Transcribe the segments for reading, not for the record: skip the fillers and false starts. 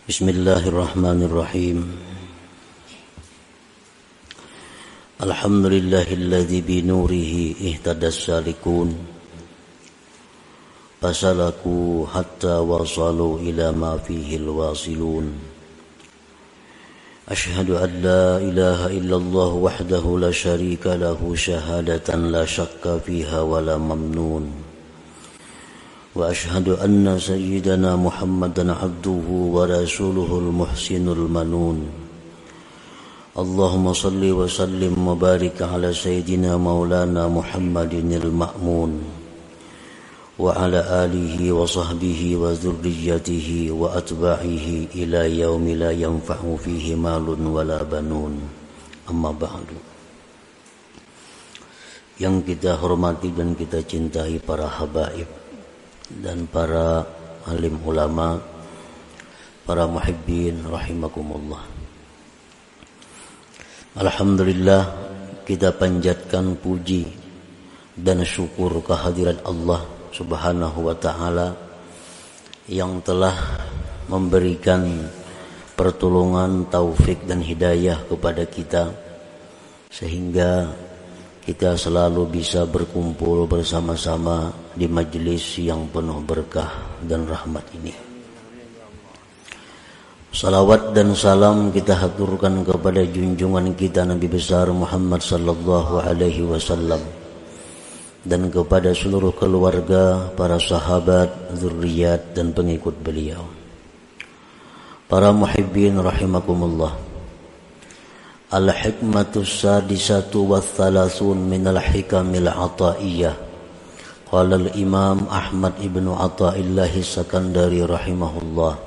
Bismillahirrahmanirrahim. Alhamdulillahilladzi binurihi ihtadas salikun fasalaku hatta wasalu ila ma fihi alwasilun. Ashhadu an la ilaha illallah wahdahu la syarika lahu syahadatan la syakka fiha wa la mamnun. Wa ashhadu anna sayyidana Muhammadan abduhu wa rasuluhul muhsinul manun. Allahumma salli wa sallim wa barik ala sayyidina maulana Muhammadinil ma'mun wa ala alihi wa sahbihi wa dzurriyyatihi wa atba'ihi ila yaumi la yanfa'u fihi malun wala banun. Amma ba'du. Yang kita hormati dan kita cintai para habaib dan para alim ulama, para muhibbin rahimakumullah. Alhamdulillah, kita panjatkan puji dan syukur kehadirat Allah Subhanahu wa ta'ala yang telah memberikan pertolongan, taufik dan hidayah kepada kita sehingga kita selalu bisa berkumpul bersama-sama di majelis yang penuh berkah dan rahmat ini. Salawat dan salam kita haturkan kepada junjungan kita Nabi besar Muhammad sallallahu alaihi wasallam dan kepada seluruh keluarga, para sahabat, zuriat dan pengikut beliau. Para muhibbin rahimakumullah. Al-hikmatus sadisatu wa thalathun minal hikamil ataiyah. Qala al-imam Ahmad ibnu Athaillah Sakandari rahimahullah.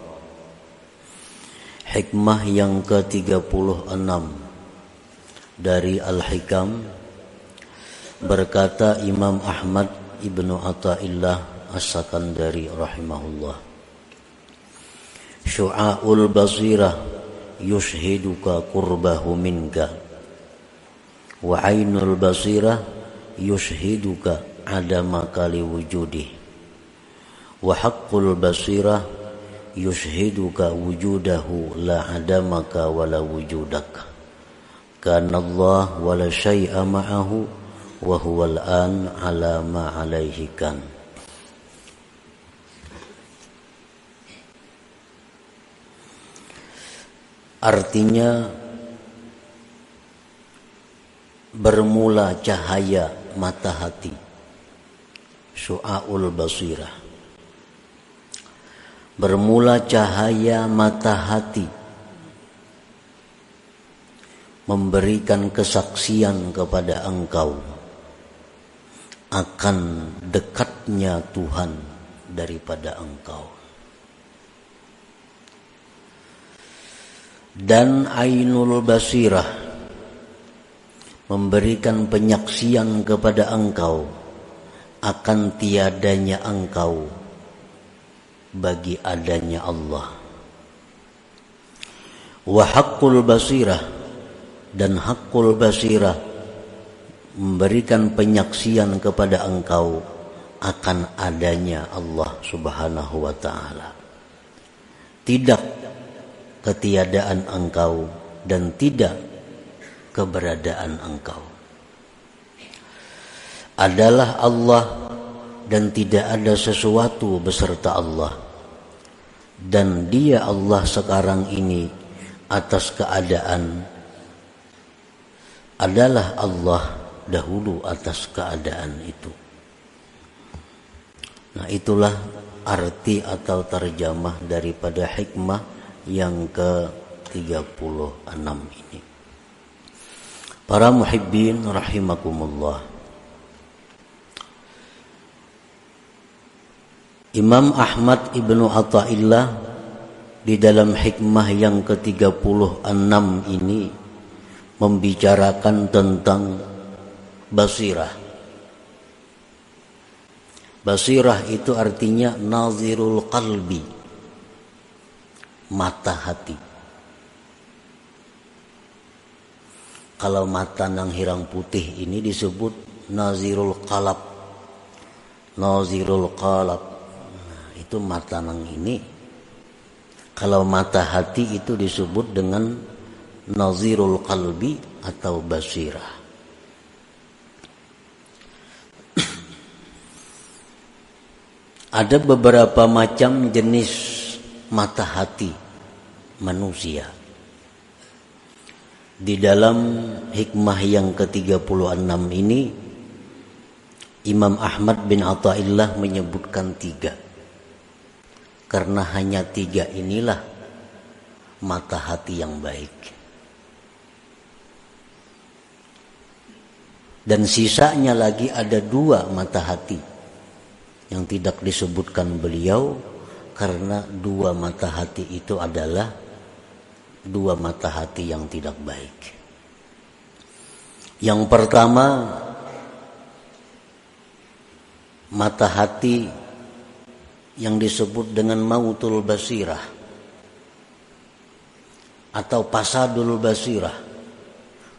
Hikmah yang ke-36 dari Al-Hikam, berkata Imam Ahmad ibnu Athaillah As-Sakandari rahimahullah. Syu'aul basirah yushhiduka qurbahu minka wa ainul basirah yushhiduka adamaka liwujudih wa haqqul basirah yushhiduka wujudahu la adamaka wala wujudak kana Allah wala syai'a ma'ahu wa huwal an ala ma alaihi kan. Artinya bermula cahaya mata hati, syu'aul basirah. Bermula cahaya mata hati memberikan kesaksian kepada engkau akan dekatnya Tuhan daripada engkau. Dan ainul basirah memberikan penyaksian kepada engkau akan tiadanya engkau bagi adanya Allah. Wa haqqul basirah, dan haqqul basirah memberikan penyaksian kepada engkau akan adanya Allah Subhanahu wa ta'ala. Tidak ketiadaan engkau dan tidak keberadaan engkau. Adalah Allah dan tidak ada sesuatu beserta Allah. Dan Dia Allah sekarang ini atas keadaan adalah Allah dahulu atas keadaan itu. Nah, itulah arti atau terjemah daripada hikmah yang ke-36 ini. Para muhibbin rahimakumullah. Imam Ahmad ibnu Athaillah di dalam hikmah yang ke-36 ini membicarakan tentang basirah. Basirah itu artinya nazirul qalbi, mata hati. Kalau mata nang hirang putih ini disebut nazirul qalab. Nazirul qalab. Nah, itu mata nang ini Kalau mata hati itu disebut dengan nazirul qalbi atau basirah. Ada beberapa macam jenis mata hati manusia. Di dalam hikmah yang ke-36 ini, Imam Ahmad bin Athaillah menyebutkan 3. Karena hanya 3 inilah mata hati yang baik. Dan sisanya lagi ada 2 mata hati yang tidak disebutkan beliau, karena 2 mata hati itu adalah 2 mata hati yang tidak baik. Yang pertama, mata hati yang disebut dengan mautul basirah atau pasadul basirah,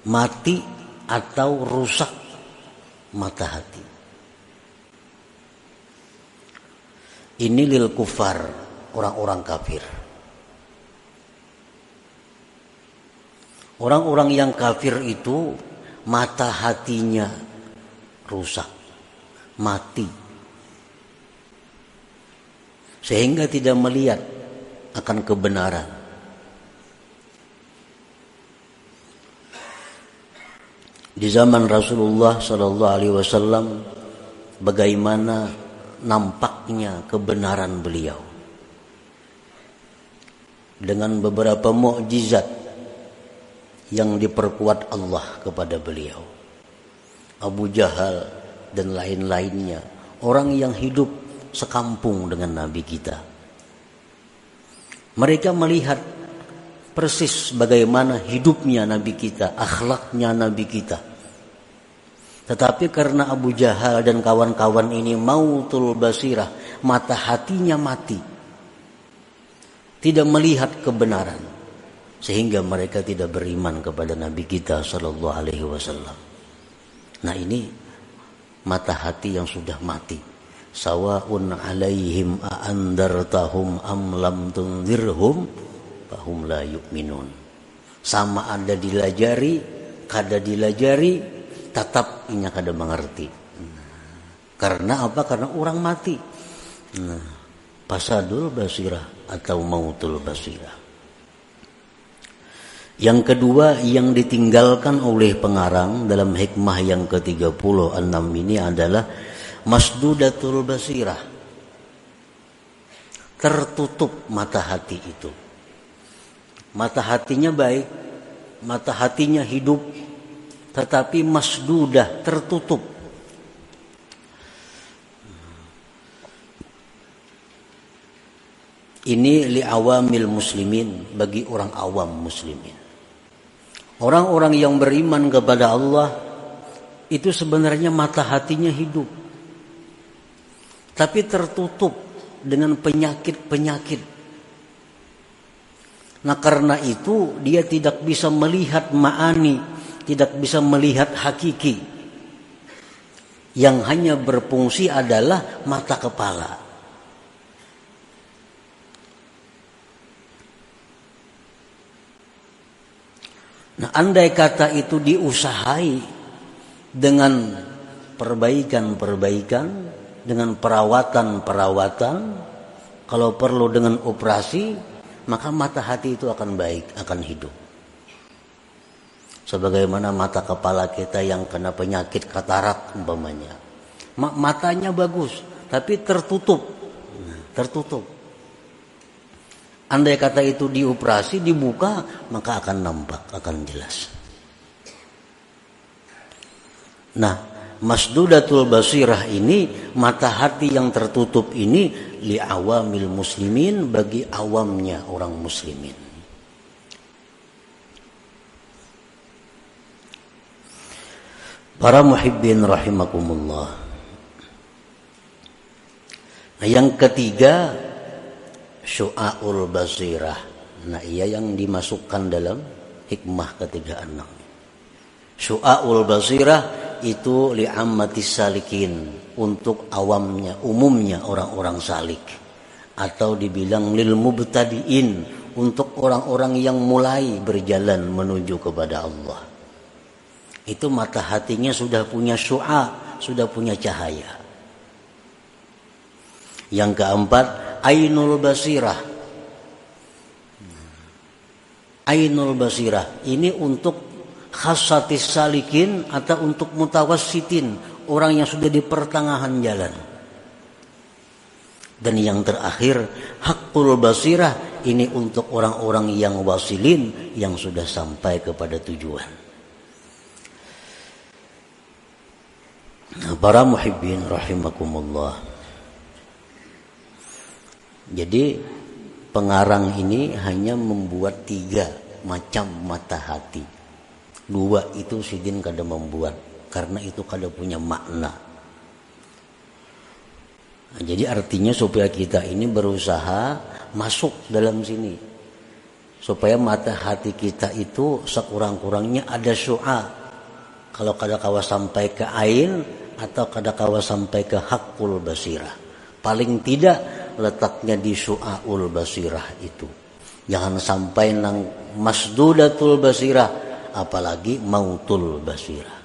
mati atau rusak mata hati. Ini lil kufar, orang-orang kafir. Orang-orang yang kafir itu mata hatinya rusak, mati, sehingga tidak melihat akan kebenaran. Di zaman Rasulullah sallallahu alaihi wasallam, bagaimana nampaknya kebenaran beliau dengan beberapa mukjizat yang diperkuat Allah kepada beliau. Abu Jahal dan lain-lainnya, orang yang hidup sekampung dengan Nabi kita, mereka melihat persis bagaimana hidupnya Nabi kita, akhlaknya Nabi kita. Tetapi karena Abu Jahal dan kawan-kawan ini mautul basirah, mata hatinya mati, tidak melihat kebenaran, sehingga mereka tidak beriman kepada Nabi kita sallallahu alaihi wasallam. Nah, ini mata hati yang sudah mati. Sawa'un alaihim a'andartahum am lam tunzirhum fahum la yu'minun. Sama ada dilajari, kada dilajari, tetap inya kada mengerti. Karena apa? Karena orang mati. Pasadul basirah atau mautul basirah. Yang kedua yang ditinggalkan oleh pengarang dalam hikmah yang ke-36 ini adalah masdudatul basirah. Tertutup mata hati itu. Mata hatinya baik, mata hatinya hidup, tetapi masdudah, tertutup. Ini li'awamil muslimin, bagi orang awam muslimin. Orang-orang yang beriman kepada Allah itu sebenarnya mata hatinya hidup, tapi tertutup dengan penyakit-penyakit. Nah, karena itu dia tidak bisa melihat ma'ani, tidak bisa melihat hakiki. Yang hanya berfungsi adalah mata kepala. Nah, andai kata itu diusahai dengan perbaikan-perbaikan, dengan perawatan-perawatan, kalau perlu dengan operasi, maka mata hati itu akan baik, akan hidup. Sebagaimana mata kepala kita yang kena penyakit katarak umpamanya. Matanya bagus, tapi tertutup. Andai kata itu dioperasi, dibuka, maka akan nampak, akan jelas. Nah, masdudatul basirah ini, mata hati yang tertutup ini, li'awamil muslimin, bagi awamnya orang muslimin. Para muhibbin rahimakumullah. Nah, yang ketiga, syu'aul basirah. Nah, ia yang dimasukkan dalam hikmah ke-36. Syu'aul basirah itu li'ammatis salikin, untuk awamnya, umumnya orang-orang salik, atau dibilang lil mubtadiin, untuk orang-orang yang mulai berjalan menuju kepada Allah. Itu mata hatinya sudah punya syu'a, sudah punya cahaya. Yang keempat, ainul basirah. Ainul basirah ini untuk khasatis salikin atau untuk mutawassitin, orang yang sudah di pertengahan jalan. Dan yang terakhir, haqqul basirah ini untuk orang-orang yang wasilin, yang sudah sampai kepada tujuan. Nah, para muhibbin rahimakumullah. Jadi pengarang ini hanya membuat 3 macam mata hati. 2 itu sidin kada membuat, karena itu kada punya makna. Nah, jadi artinya supaya kita ini berusaha masuk dalam sini, supaya mata hati kita itu sekurang-kurangnya ada syu'a. Kalau kada kawa sampai ke ain atau kada kawa sampai ke haqqul basirah, paling tidak letaknya di syu'aul basirah itu. Jangan sampai nang masdudatul basirah, apalagi mautul basirah.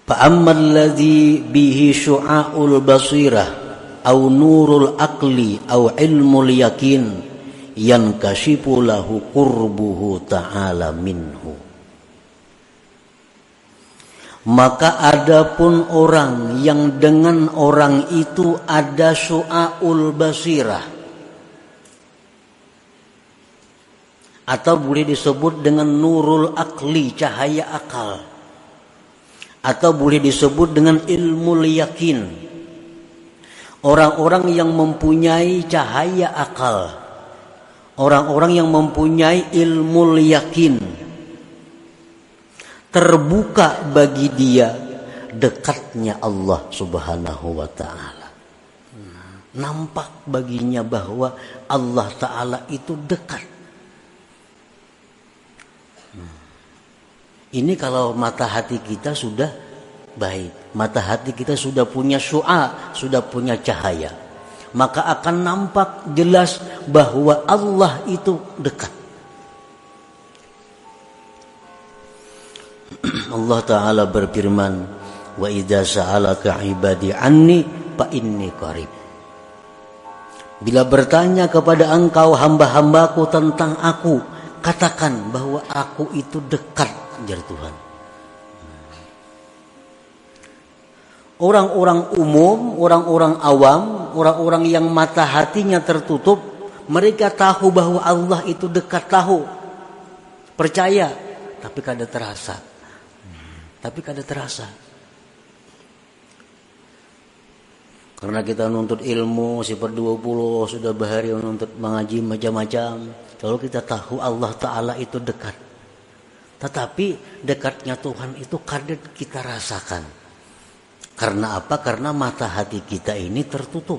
Fa'ammal ladzi bihi syu'aul basirah au nurul aqli au ilmul yakin yankashifu lahu qurbuhu ta'ala minhu. Maka adapun orang yang dengan orang itu ada syu'aul basirah, atau boleh disebut dengan nurul aqli, cahaya akal, atau boleh disebut dengan ilmu yakin. Orang-orang yang mempunyai cahaya akal, orang-orang yang mempunyai ilmu yakin, terbuka bagi dia dekatnya Allah Subhanahu wa ta'ala. Nampak baginya bahwa Allah Ta'ala itu dekat. Ini kalau mata hati kita sudah baik, mata hati kita sudah punya syu'a, sudah punya cahaya, maka akan nampak jelas bahwa Allah itu dekat. Allah Ta'ala berfirman, wa idza sa'alaka ibadi anni fa inni qarib. Bila bertanya kepada engkau hamba-hambaku tentang aku, katakan bahwa aku itu dekat, jar Tuhan. Orang-orang umum, orang-orang awam, orang-orang yang mata hatinya tertutup, mereka tahu bahwa Allah itu dekat, tahu, percaya, tapi kada terasa. Karena kita nuntut ilmu, sifat 20, sudah bahari menuntut mengaji macam-macam. Lalu kita tahu Allah Ta'ala itu dekat. Tetapi dekatnya Tuhan itu kadang kita rasakan. Karena apa? Karena mata hati kita ini tertutup.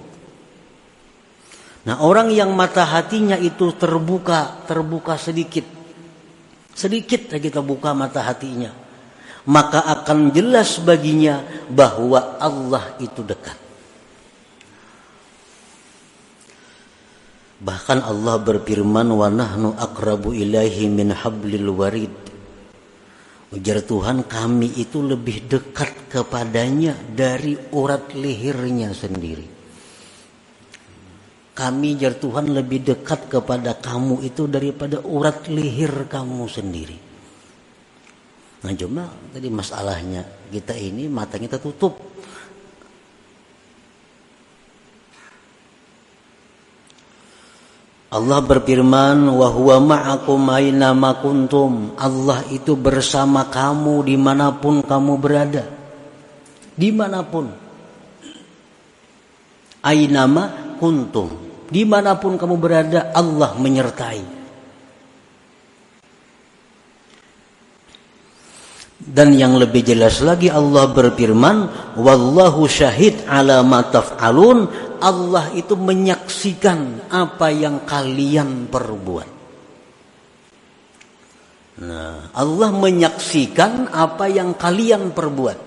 Nah, orang yang mata hatinya itu terbuka sedikit. Sedikit saja kita buka mata hatinya, maka akan jelas baginya bahwa Allah itu dekat. Bahkan Allah berfirman, wa nahnu aqrabu ilaihi min hablil warid. Ujar Tuhan, kami itu lebih dekat kepadanya dari urat lehernya sendiri. Kami, ujar Tuhan, lebih dekat kepada kamu itu daripada urat leher kamu sendiri. Nah, cuma tadi masalahnya kita ini matanya tertutup. Allah berfirman, wa huwa ma'akum aina ma kuntum. Allah itu bersama kamu dimanapun kamu berada. Dimanapun. Aina ma kuntum. Dimanapun kamu berada, Allah menyertai. Dan yang lebih jelas lagi Allah berfirman, wallahu syahid ala ma taf'alun. Allah itu menyaksikan apa yang kalian perbuat. Nah, Allah menyaksikan apa yang kalian perbuat.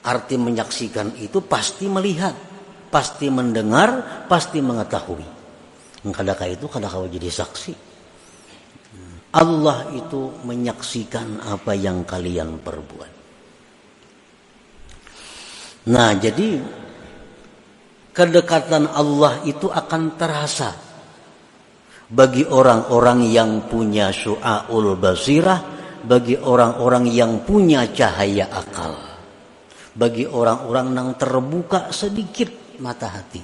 Arti menyaksikan itu pasti melihat. pasti mendengar, pasti mengetahui. Kadang itu kadang jadi saksi. Allah itu menyaksikan apa yang kalian perbuat. Nah, jadi kedekatan Allah itu akan terasa bagi orang-orang yang punya syu'aul basirah, bagi orang-orang yang punya cahaya akal, bagi orang-orang yang terbuka sedikit mata hati.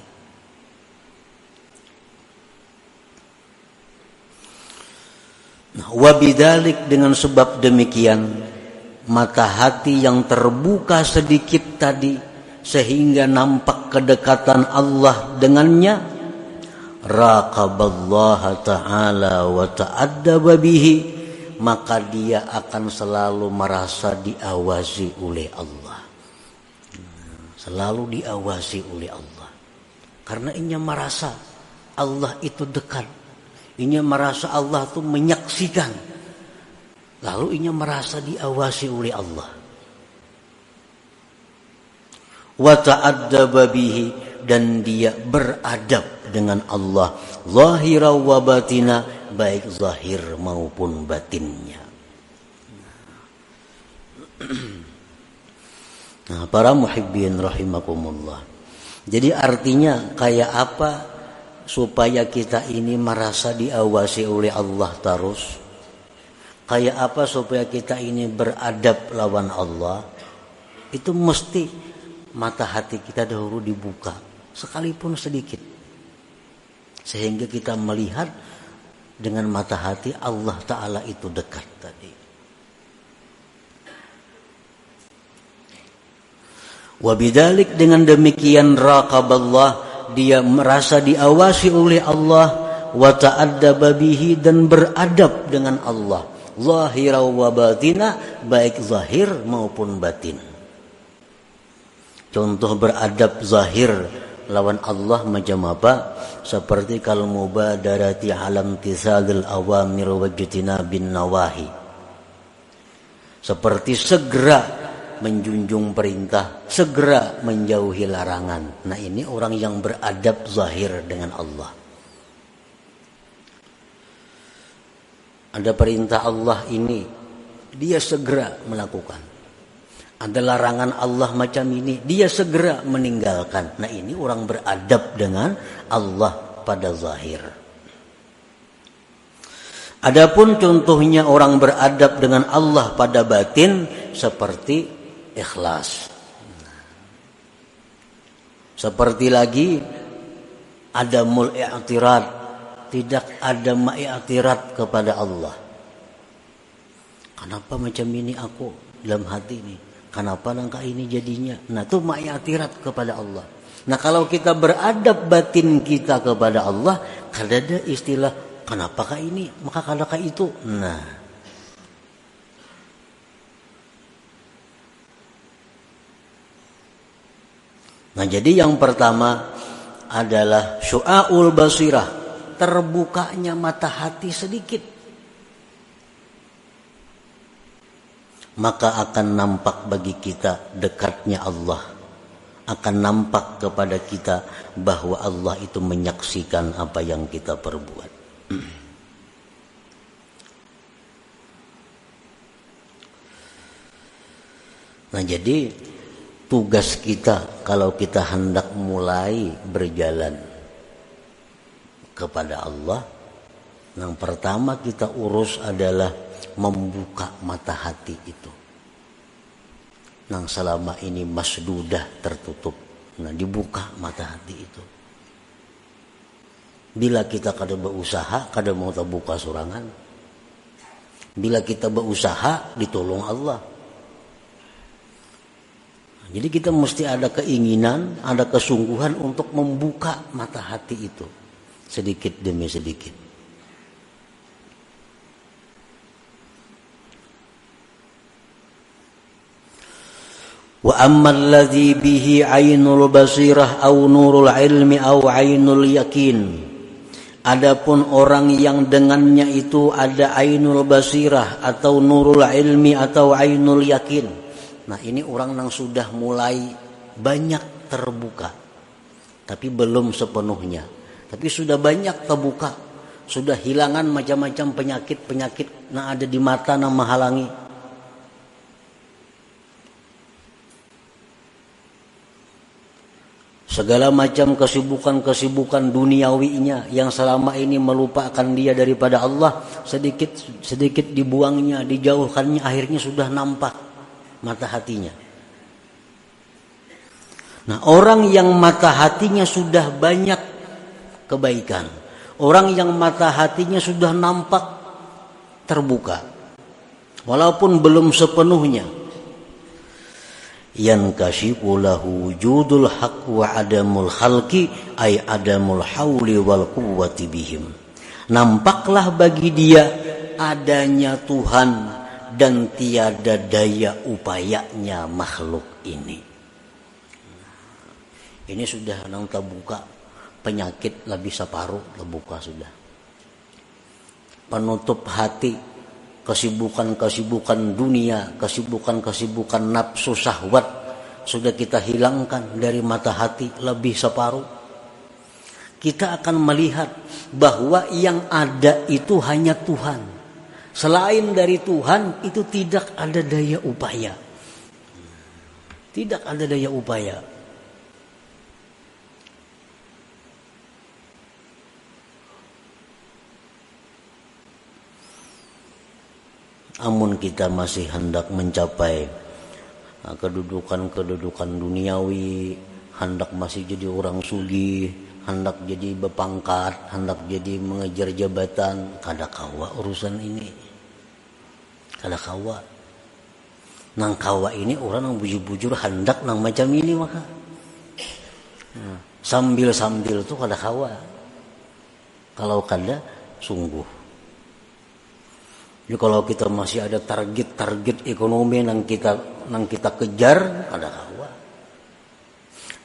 Nah, wabidalik, dengan sebab demikian mata hati yang terbuka sedikit tadi sehingga nampak kedekatan Allah dengannya, raqaballaha ta'ala wa ta'addaba bihi, maka dia akan selalu merasa diawasi oleh Allah. Selalu diawasi oleh Allah. Karena ia merasa Allah itu dekat. Ia merasa Allah itu menyaksikan. Lalu ia merasa diawasi oleh Allah. Wa ta'addaba bihi, dan dia beradab dengan Allah. Zahira wa batina, baik zahir maupun batinnya. Nah, para muhibbin rahimakumullah. Jadi artinya kayak apa supaya kita ini merasa diawasi oleh Allah terus? Kayak apa supaya kita ini beradab lawan Allah? Itu mesti mata hati kita dahulu dibuka, sekalipun sedikit, sehingga kita melihat dengan mata hati Allah Ta'ala itu dekat tadi. Wabidalik, dengan demikian raqaballah, dia merasa diawasi oleh Allah, wa ta'addaba bihi, dan beradab dengan Allah, zahira wa batina, baik zahir maupun batin. Contoh beradab zahir lawan Allah macam apa? Seperti kalau mubadarati alam tisadil awamir wajtina bin nawahi, seperti segera menjunjung perintah, segera menjauhi larangan. Nah, ini orang yang beradab zahir dengan Allah. Ada perintah Allah ini, dia segera melakukan. Ada larangan Allah macam ini, dia segera meninggalkan. Nah, ini orang beradab dengan Allah pada zahir. Adapun contohnya orang beradab dengan Allah pada batin, seperti ikhlas. Seperti lagi adamul i'tirad, tidak ada ma'iktirat kepada Allah. Kenapa macam ini aku dalam hati ini? Kenapa langkah ini jadinya? Nah, itu ma'iktirat kepada Allah. Nah, kalau kita beradab batin kita kepada Allah, ada istilah kenapakah ini, maka kadakah itu. Nah, jadi yang pertama adalah syu'aul basirah, terbukanya mata hati sedikit. Maka akan nampak bagi kita dekatnya Allah. Akan nampak kepada kita bahwa Allah itu menyaksikan apa yang kita perbuat. Nah, jadi tugas kita kalau kita hendak mulai berjalan kepada Allah, yang pertama kita urus adalah membuka mata hati itu, yang selama ini masdudah, tertutup. Nah, dibuka mata hati itu. Bila kita kada berusaha, kada mau terbuka sorangan. Bila kita berusaha, ditolong Allah. Jadi kita mesti ada keinginan, ada kesungguhan untuk membuka mata hati itu, sedikit demi sedikit. Wa ammal ladzi bihi ainul basirah au nurul ilmi au ainul yakin. Adapun orang yang dengannya itu ada ainul basirah atau nurul ilmi atau ainul yakin. Nah, ini orang yang sudah mulai banyak terbuka, tapi belum sepenuhnya. Tapi sudah banyak terbuka, sudah hilangan macam-macam penyakit-penyakit yang ada di mata yang menghalangi. Segala macam kesibukan-kesibukan duniawinya yang selama ini melupakan dia daripada Allah, sedikit dibuangnya, dijauhkannya, akhirnya sudah nampak mata hatinya. Nah, orang yang mata hatinya sudah banyak kebaikan, orang yang mata hatinya sudah nampak terbuka, walaupun belum sepenuhnya, yankashifu lahu wujudul haq wa adamul khalqi ay adamul hauli wal quwwati bihim. Nampaklah bagi dia adanya Tuhan dan tiada daya upayanya makhluk ini. Ini sudah nang terbuka, penyakit lebih separuh terbuka sudah. Penutup hati, kesibukan-kesibukan dunia, kesibukan-kesibukan nafsu syahwat sudah kita hilangkan dari mata hati lebih separuh. Kita akan melihat bahwa yang ada itu hanya Tuhan. Selain dari Tuhan itu tidak ada daya upaya. Tidak ada daya upaya. Amun kita masih hendak mencapai kedudukan duniawi, hendak masih jadi orang sugih, hendak jadi berpangkat, hendak jadi mengejar jabatan, kada kawa urusan ini. Kada kawa. Nang kawa ini orang yang bujur-bujur hendak nang macam ini maka. Sambil-sambil tuh kada kawa. Kalau kada sungguh. Jadi kalau kita masih ada target ekonomi yang kita kejar, ada kawa.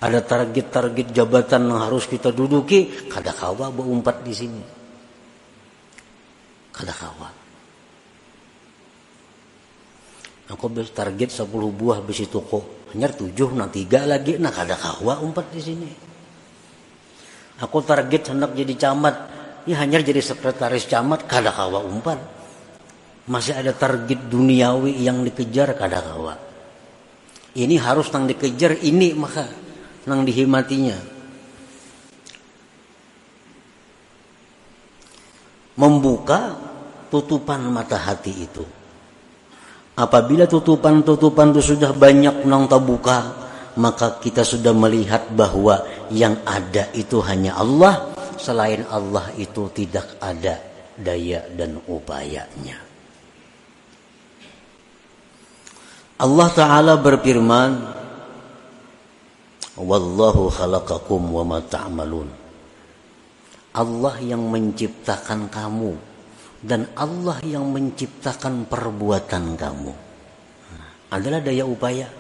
Ada target jabatan yang harus kita duduki, kada kawa berumpat di sini. Kada kawa. Aku target 10 buah besi toko, hanya 7, nah 3 lagi, nah kada kawa umpat di sini. Aku target hendak jadi camat, ya hanya jadi sekretaris camat, kada kawa umpat. Masih ada target duniawi yang dikejar kada kawa. Ini harus nang dikejar ini maka nang dihimatinya. Membuka tutupan mata hati itu. Apabila tutupan-tutupan itu sudah banyak nang terbuka, maka kita sudah melihat bahwa yang ada itu hanya Allah. Selain Allah itu tidak ada daya dan upayanya. Allah Ta'ala berfirman, Wallahu khalaqakum wa ma ta'malun. Allah yang menciptakan kamu dan Allah yang menciptakan perbuatan kamu. Adalah daya upaya.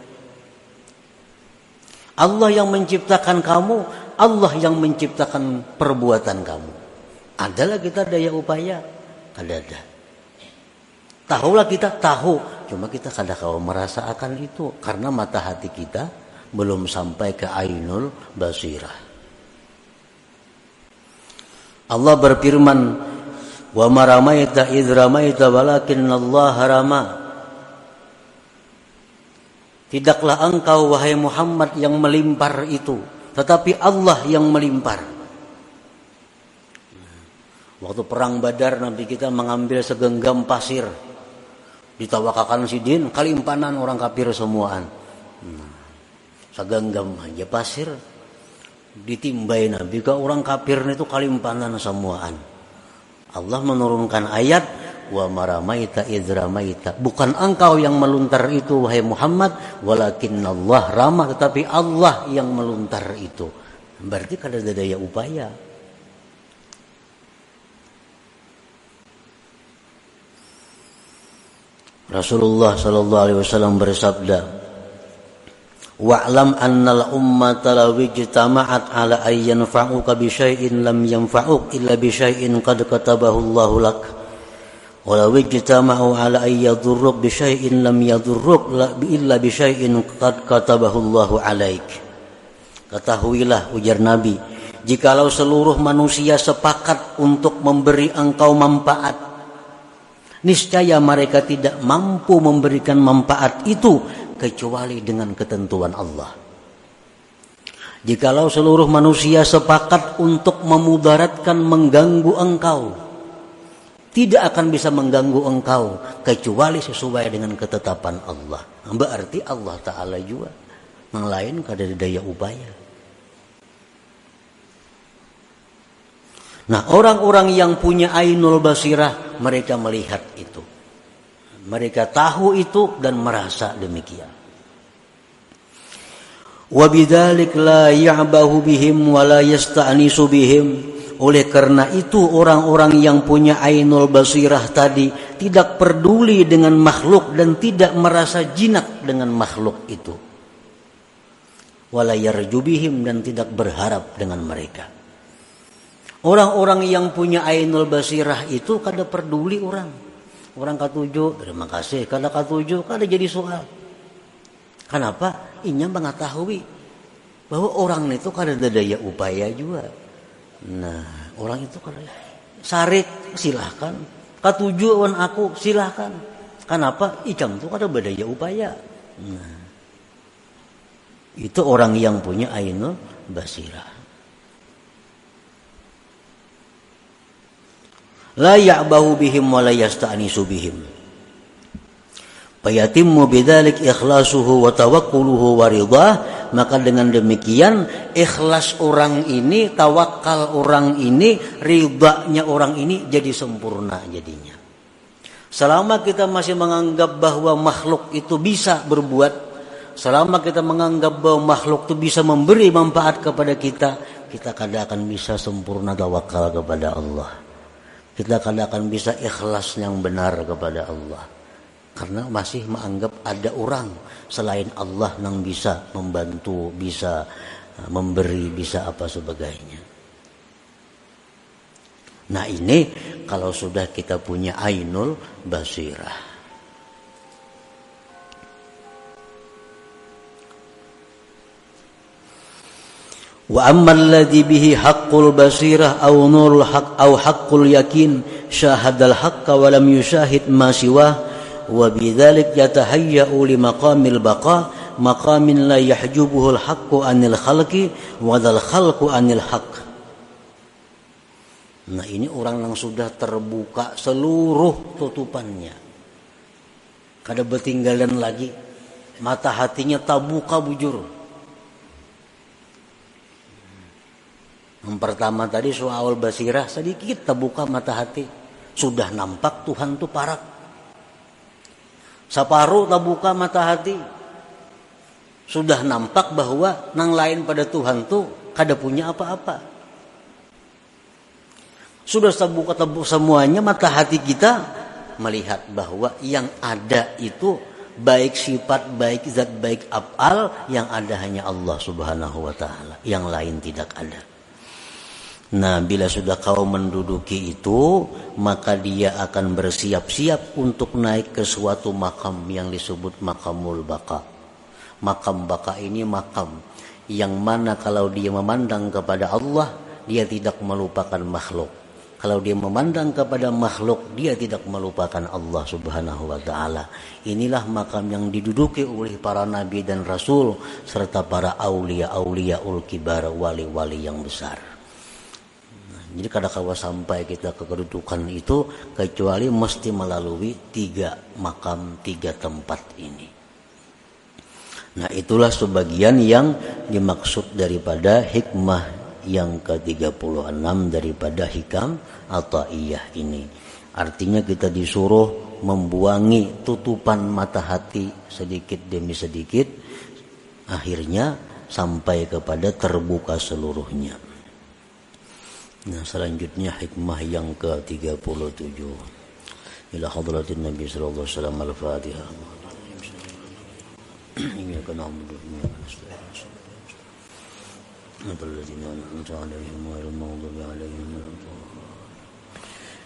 Allah yang menciptakan kamu, Allah yang menciptakan perbuatan kamu. Adalah kita daya upaya? Ada. Tahulah kita, tahu. Cuma kita kadang-kadang merasa akan itu. Karena mata hati kita belum sampai ke ainul basirah. Allah berfirman, Wa ma ramaita idh ramaita walakinna Allah rama. Tidaklah engkau wahai Muhammad yang melimpar itu, tetapi Allah yang melimpar. Waktu perang Badar Nabi kita mengambil segenggam pasir. Ditawakakan sidin, kalimpanan orang kafir semuaan. Segenggam aja pasir ditimbai Nabi ke orang kafir itu kalimpanan semuaan. Allah menurunkan ayat wa maramaita idzramaita. Bukan engkau yang meluntar itu wahai Muhammad, walakinnallah rama, tetapi Allah yang meluntar itu. Berarti kada ada daya upaya. Rasulullah sallallahu alaihi wasallam bersabda, "Wa'lam annal ummata law ijtama'at 'ala ay yanfa'uka bi syai'in lam yanfa'uk illa bi syai'in qad katabahu Allahu lak. Wa law ijtama'u 'ala ay yadurruk bi syai'in lam yadurruk illa bi syai'in qad katabahu Allahu 'alaik." Ketahuilah, ujar Nabi, jikalau seluruh manusia sepakat untuk memberi engkau manfaat, niscaya mereka tidak mampu memberikan manfaat itu kecuali dengan ketentuan Allah. Jikalau seluruh manusia sepakat untuk memudaratkan, mengganggu engkau, tidak akan bisa mengganggu engkau kecuali sesuai dengan ketetapan Allah. Berarti Allah Ta'ala juga, yang lain kada ada daya upaya. Nah, orang-orang yang punya ainul basirah, mereka melihat itu. Mereka tahu itu dan merasa demikian. Wa bidzalik la ya'bahu bihim wa la yasta'nisu bihim. Oleh karena itu orang-orang yang punya ainul basirah tadi tidak peduli dengan makhluk dan tidak merasa jinak dengan makhluk itu. Wa la yarju bihim, dan tidak berharap dengan mereka. Orang-orang yang punya ainul basirah itu kada peduli orang. Orang katuju, terima kasih. Kada katuju, kada jadi soal. Kenapa? Inya mengetahui bahwa orang itu kada ada daya upaya juga. Nah, orang itu kada sarik, silahkan. Katuju wan aku, silahkan. Kenapa? Ikam itu kada berdaya upaya. Nah, itu orang yang punya ainul basirah. La ya'bahu bihim wa la yasta'nisu bihim. Fayatimmu bidzalik ikhlasuhu wa tawakkuluhu wa ridhah. Maka dengan demikian ikhlas orang ini, tawakal orang ini, ridhanya orang ini jadi sempurna jadinya. Selama kita masih menganggap bahwa makhluk itu bisa berbuat, selama kita menganggap bahwa makhluk itu bisa memberi manfaat kepada kita, kita kada akan bisa sempurna tawakal kepada Allah. Kita kadang akan bisa ikhlas yang benar kepada Allah. Karena masih menganggap ada orang selain Allah yang bisa membantu, bisa memberi, bisa apa sebagainya. Nah ini kalau sudah kita punya ainul basirah. Wa ammal ladzi bihi haqqul basirah aw nurul haqq aw haqqul yakin syahadal haqqa wa lam yushahid ma siwa wa bidzalik yatahayya'u li maqamil baqa maqamin la yahjubuhul haqqu anil khalqi wa dzal khalqu anil haqq. Nah ini orang yang sudah terbuka seluruh tutupannya, kada bertinggalan lagi, mata hatinya terbuka bujur. Yang pertama tadi soal basirah, sedikit terbuka mata hati, sudah nampak Tuhan itu parak. Separuh terbuka mata hati, sudah nampak bahwa nang lain pada Tuhan itu kada punya apa-apa. Sudah terbuka semuanya mata hati kita, melihat bahwa yang ada itu baik sifat, baik zat, baik af'al, yang ada hanya Allah Subhanahu wa ta'ala, yang lain tidak ada. Nah, bila sudah kau menduduki itu, maka dia akan bersiap-siap untuk naik ke suatu makam yang disebut makamul baka. Makam baka ini makam yang mana kalau dia memandang kepada Allah, dia tidak melupakan makhluk. Kalau dia memandang kepada makhluk, dia tidak melupakan Allah Subhanahu wa ta'ala. Inilah makam yang diduduki oleh para nabi dan rasul serta para aulia ul kibar, wali-wali yang besar. Jadi kadang-kadang sampai kita ke kedudukan itu kecuali mesti melalui 3 makam, 3 tempat ini. Nah itulah sebagian yang dimaksud daripada hikmah yang ke-36 daripada hikam Athaiyah ini. Artinya kita disuruh membuangi tutupan mata hati sedikit demi sedikit, akhirnya sampai kepada terbuka seluruhnya. Nah selanjutnya hikmah yang ke-37 ila hadratin Nabi sallallahu alaihi wasallam al-Fatihah. Iyyaka na'budu wa iyyaka nasta'in. Alladzina an'amta 'alaihim ghairil maghdubi 'alaihim waladdallin.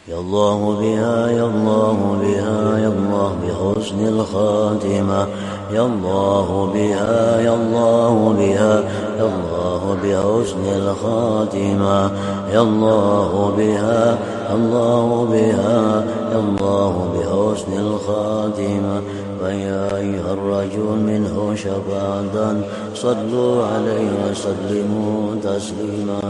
Ya Allah biha ya Allah biha ya Allah bi husnil khatimah ya Allah biha ya Allah biha ya Allah بحسن الخاتمة يا الله بها يا الله بحسن الخاتمة فيا أيها الرجل منه شفاعة صلوا عليه وسلموا تسليما